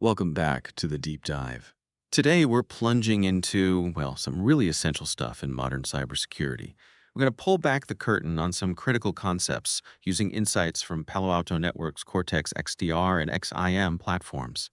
Welcome back to the deep dive. Today, we're plunging into, well, some really essential stuff in modern cybersecurity. We're going to pull back the curtain on some critical concepts using insights from Palo Alto Networks Cortex-XDR and XIM platforms.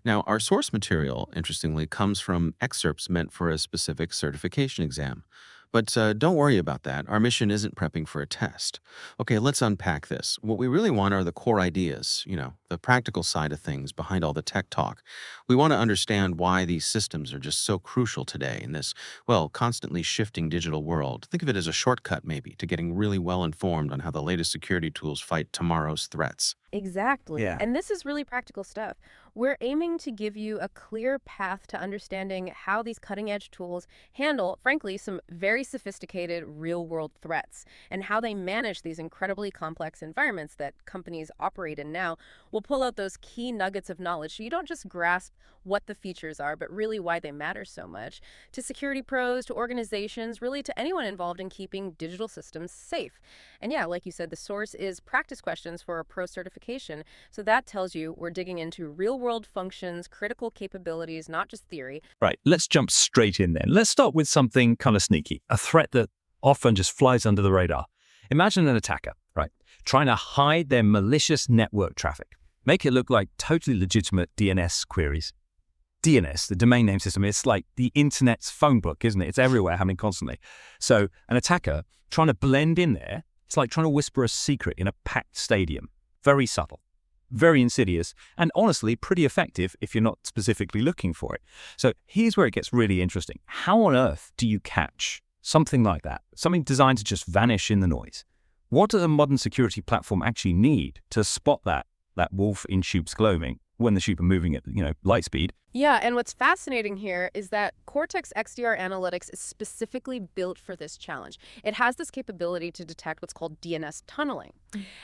Now, our source material, interestingly, comes from excerpts meant for a specific certification exam. But don't worry about that. Our mission isn't prepping for a test. Okay, let's unpack this. What we really want are the core ideas, the practical side of things behind all the tech talk. We want to understand why these systems are just so crucial today in this, well, constantly shifting digital world. Think of it as a shortcut, maybe, to getting really well informed on how the latest security tools fight tomorrow's threats. Exactly. Yeah. And this is really practical stuff. We're aiming to give you a clear path to understanding how these cutting edge tools handle, frankly, some very sophisticated real world threats and how they manage these incredibly complex environments that companies operate in now. We'll pull out those key nuggets of knowledge so you don't just grasp what the features are, but really why they matter so much to security pros, to organizations, really to anyone involved in keeping digital systems safe. And yeah, like you said, the source is practice questions for a pro certification. So that tells you we're digging into real world functions, critical capabilities, not just theory. Right, let's jump straight in then. Let's start with something kind of sneaky, a threat that often just flies under the radar. Imagine an attacker, right, trying to hide their malicious network traffic, make it look like totally legitimate DNS queries. DNS, the domain name system, it's like the internet's phone book, isn't it? It's everywhere, happening constantly. So an attacker trying to blend in there, it's like trying to whisper a secret in a packed stadium. Very subtle, very insidious, and honestly pretty effective if you're not specifically looking for it. So here's where it gets really interesting. How on earth do you catch something like that? Something designed to just vanish in the noise? What does a modern security platform actually need to spot that wolf in sheep's clothing when the sheep are moving at, light speed? Yeah, and what's fascinating here is that Cortex XDR Analytics is specifically built for this challenge. It has this capability to detect what's called DNS tunneling.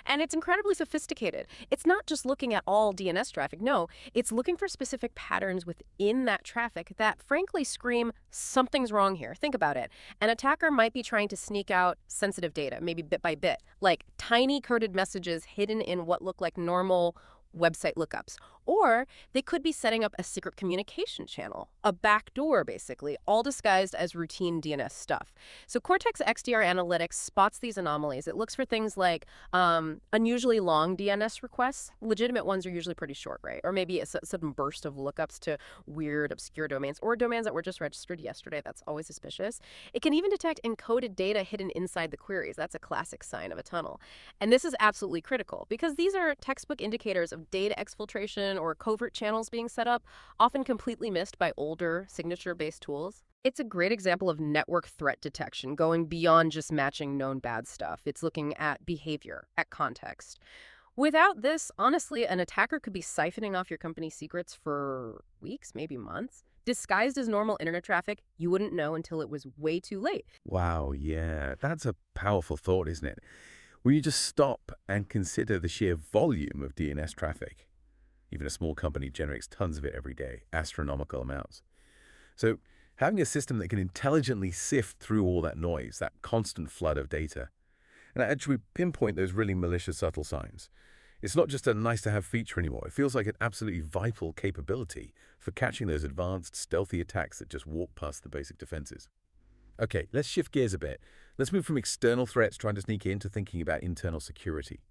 And it's incredibly sophisticated. It's not just looking at all DNS traffic. No, it's looking for specific patterns within that traffic that frankly scream something's wrong here. Think about it. An attacker might be trying to sneak out sensitive data, maybe bit by bit, like tiny coded messages hidden in what look like normal website lookups. Or they could be setting up a secret communication channel, a backdoor basically, all disguised as routine DNS stuff. So Cortex XDR Analytics spots these anomalies. It looks for things like unusually long DNS requests. Legitimate ones are usually pretty short, right? Or maybe a sudden burst of lookups to weird, obscure domains or domains that were just registered yesterday. That's always suspicious. It can even detect encoded data hidden inside the queries. That's a classic sign of a tunnel. And this is absolutely critical because these are textbook indicators of data exfiltration or covert channels being set up, often completely missed by older signature-based tools. It's a great example of network threat detection, going beyond just matching known bad stuff. It's looking at behavior, at context. Without this, honestly, an attacker could be siphoning off your company's secrets for weeks, maybe months. Disguised as normal internet traffic, you wouldn't know until it was way too late. Wow, yeah, that's a powerful thought, isn't it? When you just stop and consider the sheer volume of DNS traffic. Even a small company generates tons of it every day, astronomical amounts. So having a system that can intelligently sift through all that noise, that constant flood of data, and actually pinpoint those really malicious subtle signs, it's not just a nice-to-have feature anymore. It feels like an absolutely vital capability for catching those advanced, stealthy attacks that just walk past the basic defenses. Okay, let's shift gears a bit. Let's move from external threats trying to sneak in to thinking about internal security.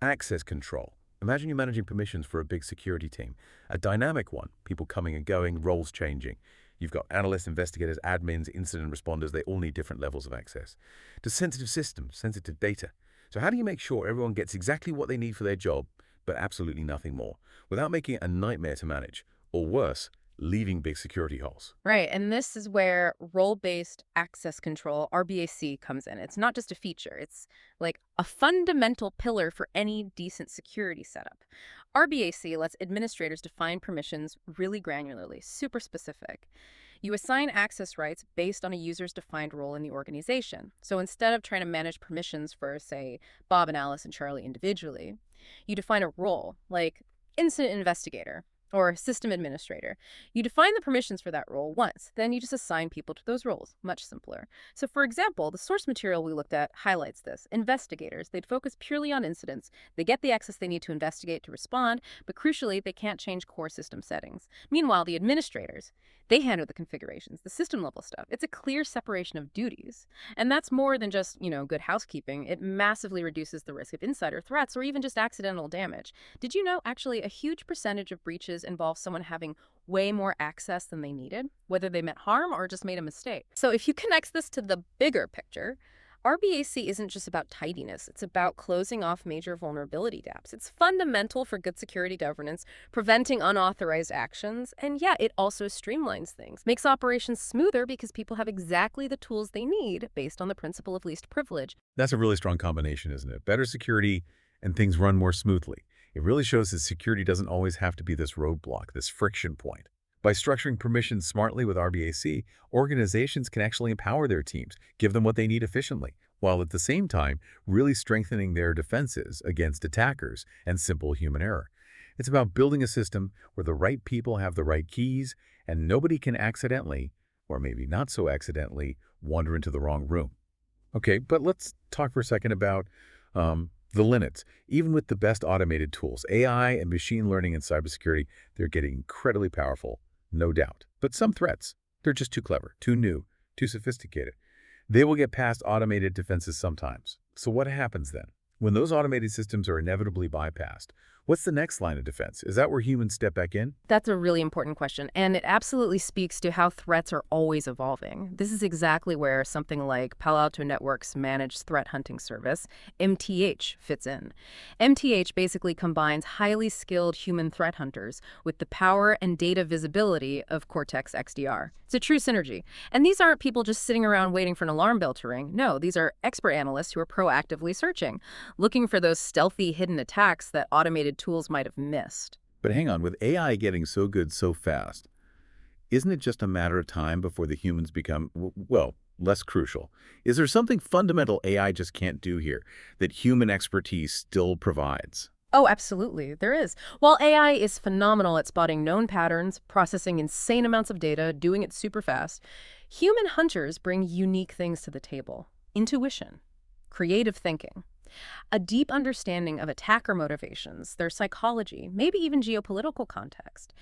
Access control. Imagine you're managing permissions for a big security team, a dynamic one, people coming and going, roles changing. You've got analysts, investigators, admins, incident responders. They all need different levels of access to sensitive systems, sensitive data. So how do you make sure everyone gets exactly what they need for their job, but absolutely nothing more, without making it a nightmare to manage, or worse, leaving big security holes? Right, and this is where role-based access control, RBAC, comes in. It's not just a feature, it's like a fundamental pillar for any decent security setup. RBAC lets administrators define permissions really granularly, super specific. You assign access rights based on a user's defined role in the organization. So instead of trying to manage permissions for, say, Bob and Alice and Charlie individually, you define a role, like incident investigator. or system administrator. You define the permissions for that role once, then you just assign people to those roles. Much simpler. So for example, the source material we looked at highlights this. Investigators, they'd focus purely on incidents. They get the access they need to investigate, to respond, but crucially, they can't change core system settings. Meanwhile, the administrators, they handle the configurations, the system level stuff. It's a clear separation of duties. And that's more than just, good housekeeping. It massively reduces the risk of insider threats or even just accidental damage. Did you know, actually, a huge percentage of breaches involve someone having way more access than they needed, whether they meant harm or just made a mistake? So if you connect this to the bigger picture, RBAC isn't just about tidiness. It's about closing off major vulnerability gaps. It's fundamental for good security governance, preventing unauthorized actions, and yeah, it also streamlines things, makes operations smoother because people have exactly the tools they need based on the principle of least privilege. That's a really strong combination, isn't it? Better security and things run more smoothly. It really shows that security doesn't always have to be this roadblock, this friction point. By structuring permissions smartly with RBAC, organizations can actually empower their teams, give them what they need efficiently, while at the same time really strengthening their defenses against attackers and simple human error. It's about building a system where the right people have the right keys and nobody can accidentally, or maybe not so accidentally, wander into the wrong room. Okay, but let's talk for a second about the limits. Even with the best automated tools, AI and machine learning and cybersecurity, they're getting incredibly powerful, no doubt. But some threats, they're just too clever, too new, too sophisticated. They will get past automated defenses sometimes. So what happens then? When those automated systems are inevitably bypassed, what's the next line of defense? Is that where humans step back in? That's a really important question, and it absolutely speaks to how threats are always evolving. This is exactly where something like Palo Alto Networks Managed Threat Hunting Service, MTH, fits in. MTH basically combines highly skilled human threat hunters with the power and data visibility of Cortex-XDR. It's a true synergy. And these aren't people just sitting around waiting for an alarm bell to ring. No, these are expert analysts who are proactively searching, looking for those stealthy hidden attacks that automated tools might have missed. But hang on, with AI getting so good so fast, isn't it just a matter of time before the humans become, well, less crucial? Is there something fundamental AI just can't do here that human expertise still provides? Oh, absolutely, there is. While AI is phenomenal at spotting known patterns, processing insane amounts of data, doing it super fast, human hunters bring unique things to the table. Intuition, creative thinking, a deep understanding of attacker motivations, their psychology, maybe even geopolitical context.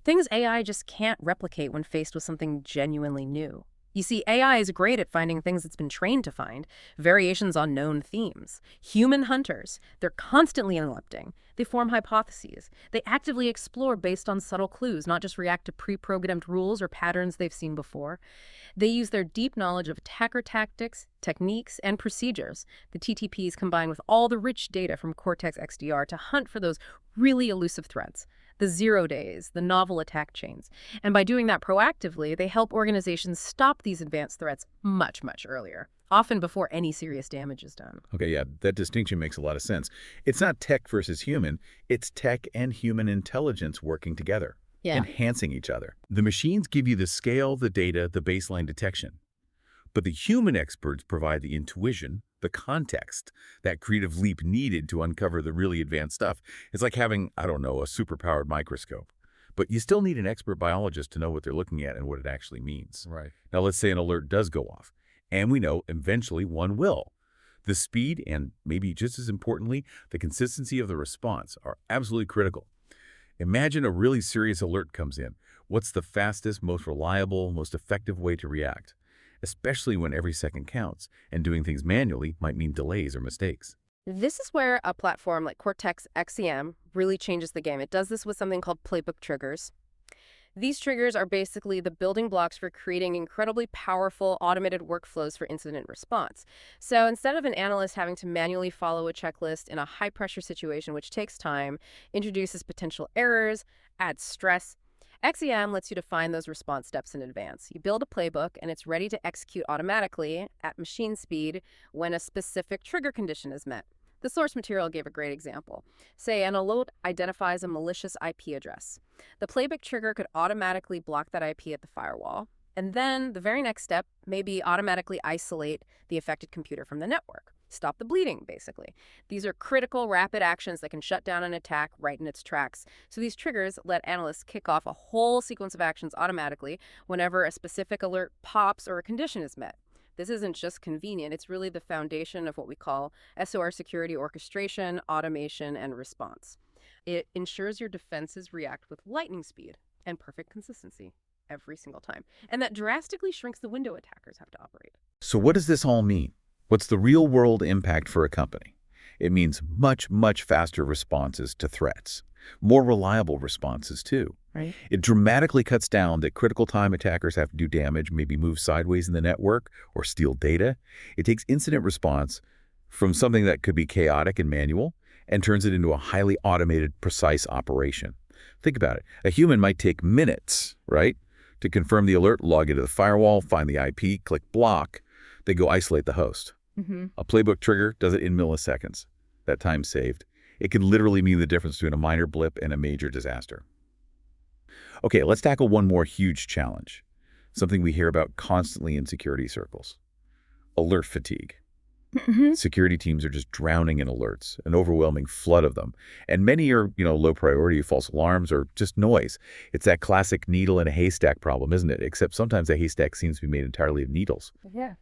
Things AI just can't replicate when faced with something genuinely new. You see, AI is great at finding things it's been trained to find, variations on known themes. Human hunters, they're constantly interrupting. They form hypotheses. They actively explore based on subtle clues, not just react to pre-programmed rules or patterns they've seen before. They use their deep knowledge of attacker tactics, techniques, and procedures, the TTPs combined with all the rich data from Cortex-XDR to hunt for those really elusive threats, the 0 days, the novel attack chains. And by doing that proactively, they help organizations stop these advanced threats much, much earlier, often before any serious damage is done. Okay, yeah, that distinction makes a lot of sense. It's not tech versus human, it's tech and human intelligence working together, enhancing each other. The machines give you the scale, the data, the baseline detection. But the human experts provide the intuition, the context, that creative leap needed to uncover the really advanced stuff. It's like having, I don't know, a superpowered microscope. But you still need an expert biologist to know what they're looking at and what it actually means. Right. Now, let's say an alert does go off, and we know eventually one will. The speed and, maybe just as importantly, the consistency of the response are absolutely critical. Imagine a really serious alert comes in. What's the fastest, most reliable, most effective way to react? Especially when every second counts, and doing things manually might mean delays or mistakes. This is where a platform like Cortex-XEM really changes the game. It does this with something called playbook triggers. These triggers are basically the building blocks for creating incredibly powerful automated workflows for incident response. So instead of an analyst having to manually follow a checklist in a high-pressure situation, which takes time, introduces potential errors, adds stress, XEM lets you define those response steps in advance. You build a playbook, and it's ready to execute automatically at machine speed when a specific trigger condition is met. The source material gave a great example. Say an alert identifies a malicious IP address. The playbook trigger could automatically block that IP at the firewall, and then the very next step may be automatically isolate the affected computer from the network. Stop the bleeding, basically. These are critical, rapid actions that can shut down an attack right in its tracks. So these triggers let analysts kick off a whole sequence of actions automatically whenever a specific alert pops or a condition is met. This isn't just convenient, it's really the foundation of what we call SOR security orchestration, automation, and response. It ensures your defenses react with lightning speed and perfect consistency every single time. And that drastically shrinks the window attackers have to operate. So what does this all mean? What's the real-world impact for a company? It means much, much faster responses to threats. More reliable responses, too. Right. It dramatically cuts down that critical time attackers have to do damage, maybe move sideways in the network or steal data. It takes incident response from something that could be chaotic and manual and turns it into a highly automated, precise operation. Think about it. A human might take minutes, right, to confirm the alert, log into the firewall, find the IP, click block. They go isolate the host. A playbook trigger does it in milliseconds. That time saved. It can literally mean the difference between a minor blip and a major disaster. Okay, let's tackle one more huge challenge, something we hear about constantly in security circles. Alert fatigue. Security teams are just drowning in alerts, an overwhelming flood of them. And many are, low priority, false alarms, or just noise. It's that classic needle in a haystack problem, isn't it? Except sometimes a haystack seems to be made entirely of needles. Yeah.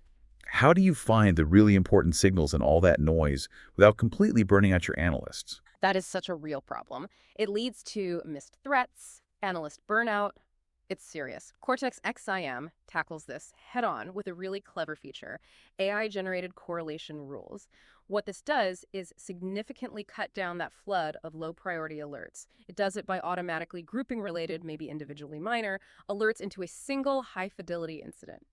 How do you find the really important signals in all that noise without completely burning out your analysts? That is such a real problem. It leads to missed threats, analyst burnout. It's serious. Cortex-XIM tackles this head-on with a really clever feature, AI-generated correlation rules. What this does is significantly cut down that flood of low-priority alerts. It does it by automatically grouping related, maybe individually minor, alerts into a single high-fidelity incident.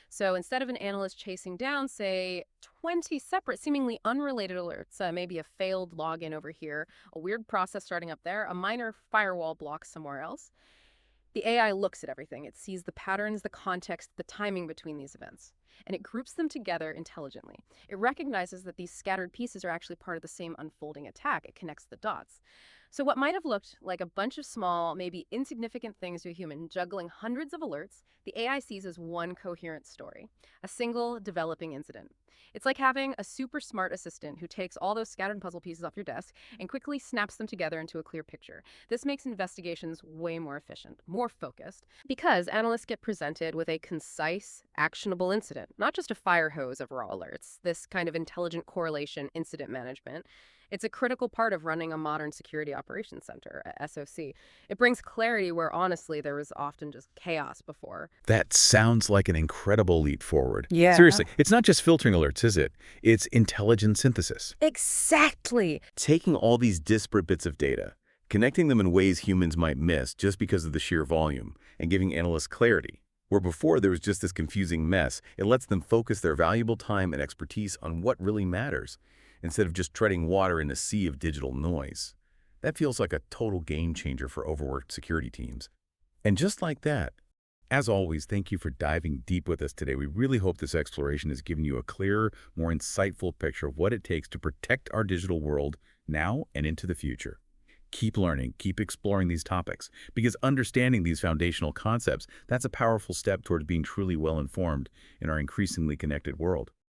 So instead of an analyst chasing down, say, 20 separate, seemingly unrelated alerts, maybe a failed login over here, a weird process starting up there, a minor firewall block somewhere else, the AI looks at everything. It sees the patterns, the context, the timing between these events, and it groups them together intelligently. It recognizes that these scattered pieces are actually part of the same unfolding attack. It connects the dots. So what might have looked like a bunch of small, maybe insignificant things to a human juggling hundreds of alerts, the AI sees as one coherent story, a single developing incident. It's like having a super smart assistant who takes all those scattered puzzle pieces off your desk and quickly snaps them together into a clear picture. This makes investigations way more efficient, more focused, because analysts get presented with a concise, actionable incident, not just a fire hose of raw alerts, this kind of intelligent correlation incident management. It's a critical part of running a modern security operations center, a SOC. It brings clarity where, honestly, there was often just chaos before. That sounds like an incredible leap forward. Yeah. Seriously, it's not just filtering alerts, is it? It's intelligent synthesis. Exactly. Taking all these disparate bits of data, connecting them in ways humans might miss just because of the sheer volume, and giving analysts clarity. Where before there was just this confusing mess, it lets them focus their valuable time and expertise on what really matters, instead of just treading water in a sea of digital noise. That feels like a total game changer for overworked security teams. And just like that, as always, thank you for diving deep with us today. We really hope this exploration has given you a clearer, more insightful picture of what it takes to protect our digital world now and into the future. Keep learning, keep exploring these topics, because understanding these foundational concepts, that's a powerful step towards being truly well-informed in our increasingly connected world.